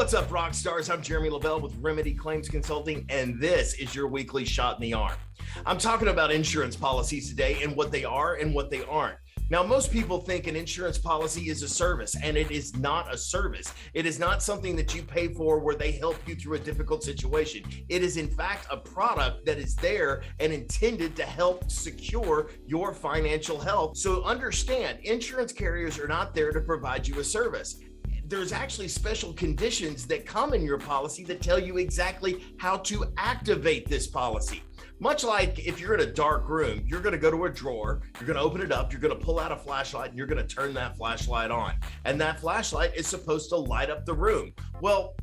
What's up, rock stars? I'm Jeremy Lavelle with Remedy Claims Consulting, and this is your weekly shot in the arm. I'm talking about insurance policies today and what they are and what they aren't. Now, most people think an insurance policy is a service, and it is not a service. It is not something that you pay for where they help you through a difficult situation. It is, in fact, a product that is there and intended to help secure your financial health. So understand, insurance carriers are not there to provide you a service. There's actually special conditions that come in your policy that tell you exactly how to activate this policy. Much like if you're in a dark room, you're going to go to a drawer, you're going to open it up, you're going to pull out a flashlight, and you're going to turn that flashlight on. And that flashlight is supposed to light up the room. Well,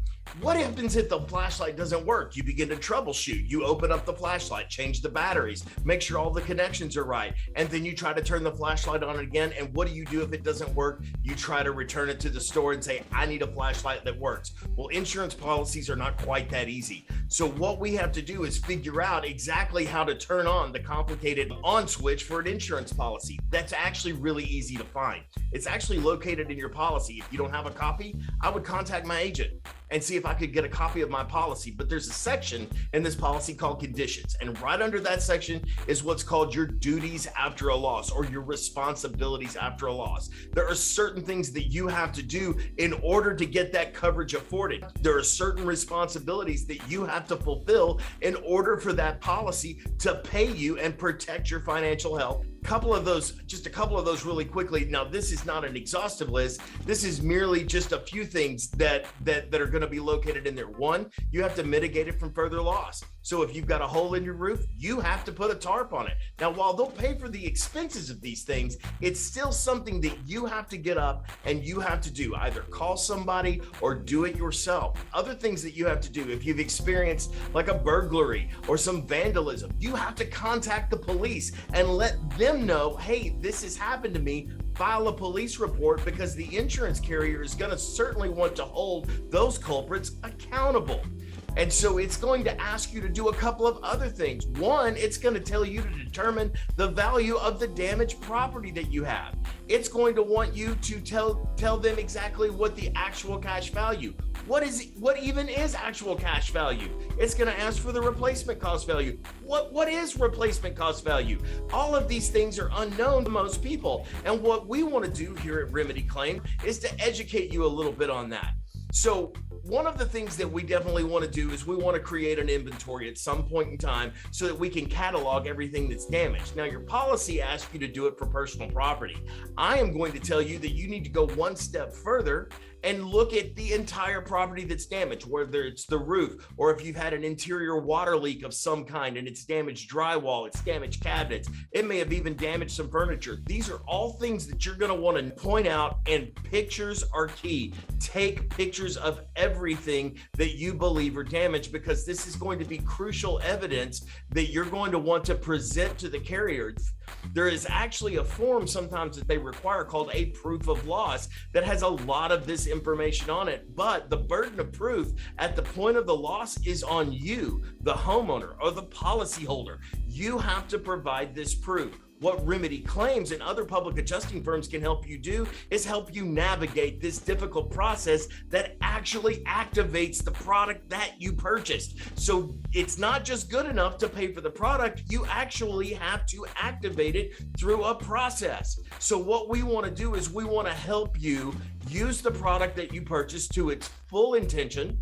what happens if the flashlight doesn't work? You begin to troubleshoot. You open up the flashlight, change the batteries, make sure all the connections are right, and then you try to turn the flashlight on again. And what do you do if it doesn't work? You try to return it to the store and say, I need a flashlight that works. Well, insurance policies are not quite that easy. So what we have to do is figure out exactly how to turn on the complicated on switch for an insurance policy. That's actually really easy to find. It's actually located in your policy. If you don't have a copy, I would contact my agent and see if I could get a copy of my policy. But there's a section in this policy called conditions. And right under that section is what's called your duties after a loss, or your responsibilities after a loss. There are certain things that you have to do in order to get that coverage afforded. There are certain responsibilities that you have to fulfill in order for that policy to pay you and protect your financial health. Just a couple of those really quickly. Now, this is not an exhaustive list. This is merely just a few things that are going to be located in there. One, you have to mitigate it from further loss. So if you've got a hole in your roof, you have to put a tarp on it. Now, while they'll pay for the expenses of these things, it's still something that you have to get up and you have to do. Either call somebody or do it yourself. Other things that you have to do, if you've experienced like a burglary or some vandalism, you have to contact the police and let them know, hey, this has happened to me. File a police report, because the insurance carrier is going to certainly want to hold those culprits accountable. And so it's going to ask you to do a couple of other things. One, it's going to tell you to determine the value of the damaged property that you have. It's going to want you to tell them exactly what the actual cash value. What even is actual cash value? It's going to ask for the replacement cost value. What is replacement cost value? All of these things are unknown to most people. And what we want to do here at Remedy Claim is to educate you a little bit on that. So one of the things that we definitely want to do is we want to create an inventory at some point in time so that we can catalog everything that's damaged. Now, your policy asks you to do it for personal property. I am going to tell you that you need to go one step further and look at the entire property that's damaged, whether it's the roof, or if you've had an interior water leak of some kind and it's damaged drywall, it's damaged cabinets, it may have even damaged some furniture. These are all things that you're going to want to point out, and pictures are key. Take pictures of everything that you believe are damaged, because this is going to be crucial evidence that you're going to want to present to the carrier. There is actually a form sometimes that they require called a proof of loss that has a lot of this information on it, but the burden of proof at the point of the loss is on you, the homeowner or the policyholder. You have to provide this proof. What Remedy Claims and other public adjusting firms can help you do is help you navigate this difficult process that actually activates the product that you purchased. So it's not just good enough to pay for the product, you actually have to activate it through a process. So what we want to do is we want to help you use the product that you purchased to its full intention.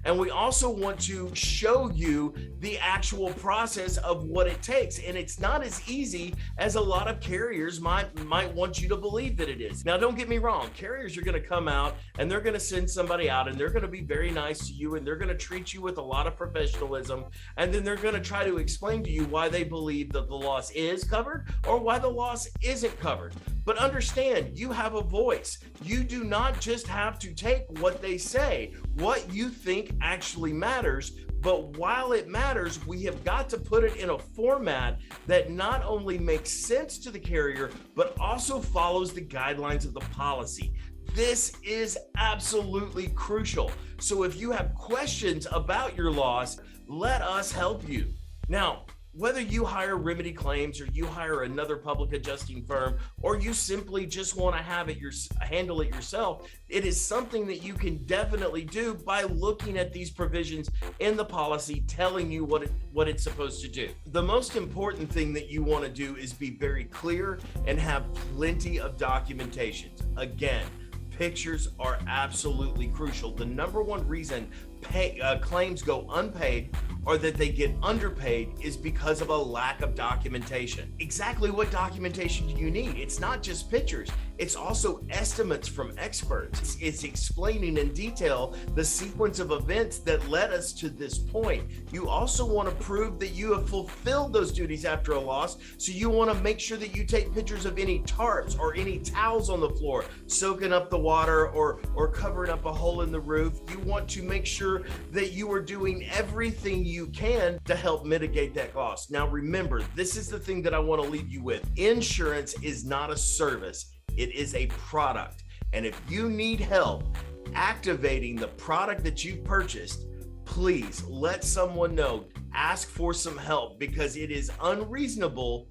And we also want to show you the actual process of what it takes. And it's not as easy as a lot of carriers might want you to believe that it is. Now, don't get me wrong. Carriers are going to come out and they're going to send somebody out and they're going to be very nice to you and they're going to treat you with a lot of professionalism. And then they're going to try to explain to you why they believe that the loss is covered or why the loss isn't covered. But understand, you have a voice. You do not just have to take what they say. What you think actually matters, but while it matters, we have got to put it in a format that not only makes sense to the carrier, but also follows the guidelines of the policy. This is absolutely crucial. So if you have questions about your loss, let us help you. Now, Whether you hire Remedy Claims or you hire another public adjusting firm, or you simply just want to handle it yourself, it is something that you can definitely do by looking at these provisions in the policy telling you what it's supposed to do. The most important thing that you want to do is be very clear and have plenty of documentation. Again, pictures are absolutely crucial. The number one reason claims go unpaid or that they get underpaid is because of a lack of documentation. Exactly what documentation do you need? It's not just pictures, it's also estimates from experts. It's explaining in detail the sequence of events that led us to this point. You also want to prove that you have fulfilled those duties after a loss, so you want to make sure that you take pictures of any tarps or any towels on the floor soaking up the water or covering up a hole in the roof. You want to make sure that you are doing everything you can to help mitigate that loss. Now remember, this is the thing that I want to leave you with. Insurance is not a service, it is a product. And if you need help activating the product that you've purchased, please let someone know. Ask for some help, because it is unreasonable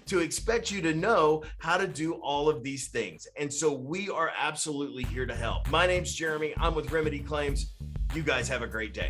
to expect you to know how to do all of these things. And so we are absolutely here to help. My name's Jeremy. I'm with Remedy Claims. You guys have a great day.